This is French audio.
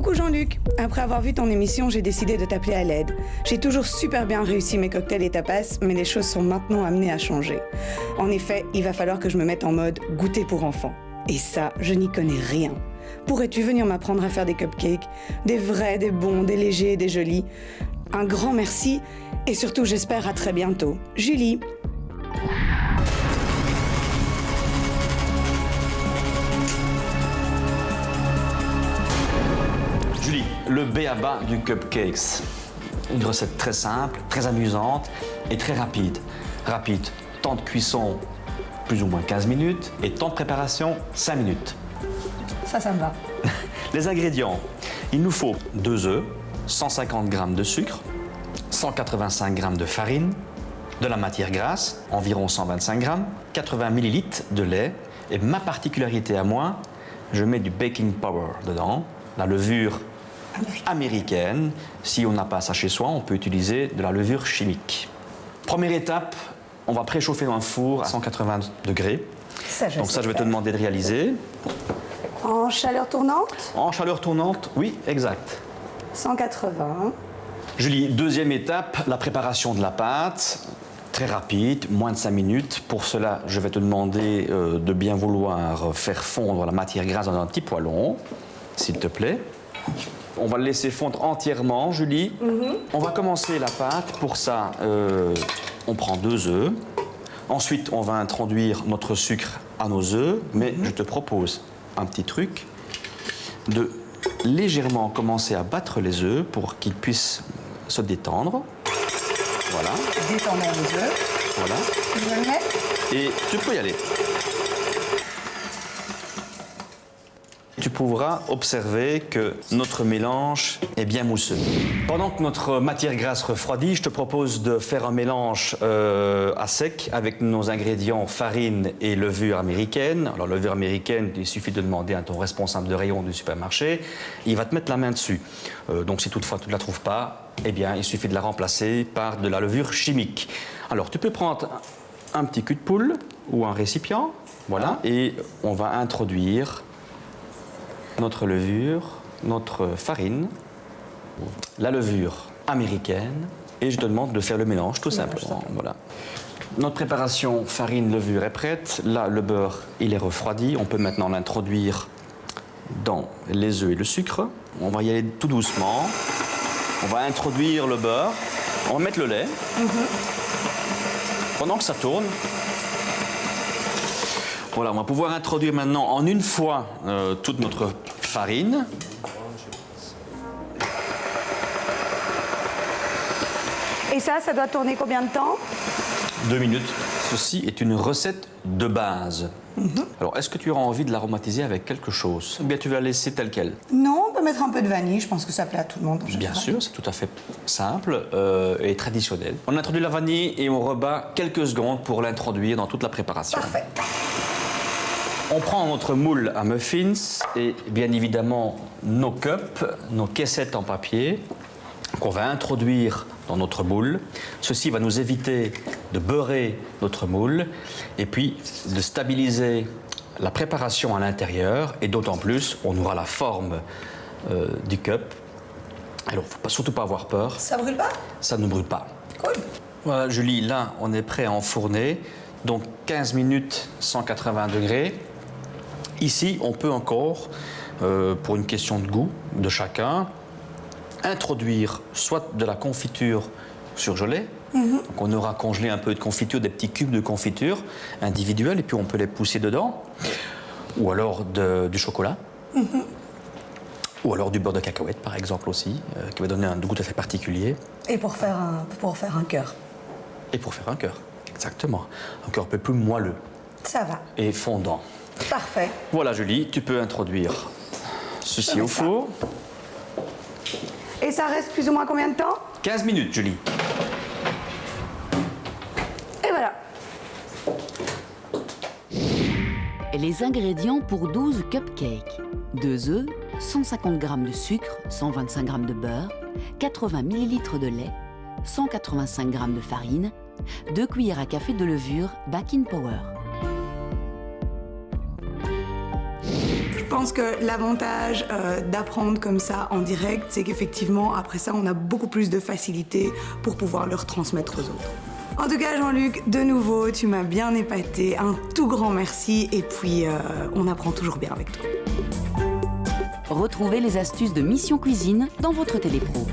Coucou Jean-Luc. Après avoir vu ton émission, j'ai décidé de t'appeler à l'aide. J'ai toujours super bien réussi mes cocktails et tapas, mais les choses sont maintenant amenées à changer. En effet, il va falloir que je me mette en mode goûter pour enfants. Et ça, je n'y connais rien. Pourrais-tu venir m'apprendre à faire des cupcakes? Des vrais, des bons, des légers, des jolis. Un grand merci et surtout j'espère à très bientôt. Julie. Julie, le b.a.-ba du cupcakes. Une recette très simple, très amusante et très rapide. Rapide, temps de cuisson plus ou moins 15 minutes et temps de préparation 5 minutes. Ça me va. Les ingrédients, il nous faut 2 œufs, 150 g de sucre, 185 g de farine, de la matière grasse, environ 125 g, 80 ml de lait et ma particularité à moi, je mets du baking powder dedans, la levure américaine. Si on n'a pas ça chez soi, on peut utiliser de la levure chimique. Première étape, on va préchauffer un four à 180 degrés. Donc ça, je vais te demander de réaliser. En chaleur tournante? En chaleur tournante, oui, exact. 180. Julie, deuxième étape, la préparation de la pâte. Très rapide, moins de 5 minutes. Pour cela, je vais te demander de bien vouloir faire fondre la matière grasse dans un petit poêlon, s'il te plaît. On va le laisser fondre entièrement, Julie. On va commencer la pâte. Pour ça, on prend 2 œufs. Ensuite, on va introduire notre sucre à nos œufs. Mais je te propose un petit truc, de légèrement commencer à battre les œufs pour qu'ils puissent se détendre. Voilà. Détendons les œufs. Voilà. Je le mets. Et tu peux y aller. Tu pourras observer que notre mélange est bien mousseux. Pendant que notre matière grasse refroidit, je te propose de faire un mélange à sec avec nos ingrédients farine et levure américaine. Alors, levure américaine, il suffit de demander à ton responsable de rayon du supermarché. Il va te mettre la main dessus. Donc, si toutefois tu ne la trouves pas, eh bien, il suffit de la remplacer par de la levure chimique. Alors, tu peux prendre un petit cul de poule ou un récipient, voilà, et on va introduire notre levure, notre farine, la levure américaine, et je te demande de faire le mélange tout simplement. Voilà. Notre préparation farine-levure est prête. Là, le beurre, il est refroidi. On peut maintenant l'introduire dans les œufs et le sucre. On va y aller tout doucement. On va introduire le beurre. On va mettre le lait. Pendant que ça tourne, voilà, on va pouvoir introduire maintenant en une fois toute notre farine. Et ça doit tourner combien de temps? 2 minutes. Ceci est une recette de base. Alors, est-ce que tu auras envie de l'aromatiser avec quelque chose? Ou bien tu vas la laisser telle qu'elle? Non, on peut mettre un peu de vanille, je pense que ça plaît à tout le monde. Bien sûr, c'est tout à fait simple et traditionnel. On introduit la vanille et on rebat quelques secondes pour l'introduire dans toute la préparation. Parfait. On prend notre moule à muffins et bien évidemment nos cups, nos caissettes en papier qu'on va introduire dans notre moule. Ceci va nous éviter de beurrer notre moule et puis de stabiliser la préparation à l'intérieur et d'autant plus on aura la forme du cup. Alors, il ne faut surtout pas avoir peur. Ça brûle pas? Ça ne brûle pas. Cool. Voilà, Julie, là, on est prêt à enfourner. Donc, 15 minutes, 180 degrés. Ici, on peut encore, pour une question de goût de chacun, introduire soit de la confiture surgelée. Donc, on aura congelé un peu de confiture, des petits cubes de confiture individuels, et puis on peut les pousser dedans. Ou alors du chocolat. Ou alors du beurre de cacahuète, par exemple, aussi, qui va donner un goût très particulier. Et pour faire un cœur. Et pour faire un cœur, exactement. Un cœur un peu plus moelleux. Ça va. Et fondant. Parfait. Voilà, Julie, tu peux introduire ceci au four. Et ça reste plus ou moins combien de temps? 15 minutes, Julie. Et voilà. Les ingrédients pour 12 cupcakes. 2 œufs, 150 g de sucre, 125 g de beurre, 80 ml de lait, 185 g de farine, 2 cuillères à café de levure Baking Power. pense que l'avantage d'apprendre comme ça en direct, c'est qu'effectivement, après ça, on a beaucoup plus de facilité pour pouvoir le retransmettre aux autres. En tout cas, Jean-Luc, de nouveau, tu m'as bien épaté. Un tout grand merci. Et puis, on apprend toujours bien avec toi. Retrouvez les astuces de Mission Cuisine dans votre télépro.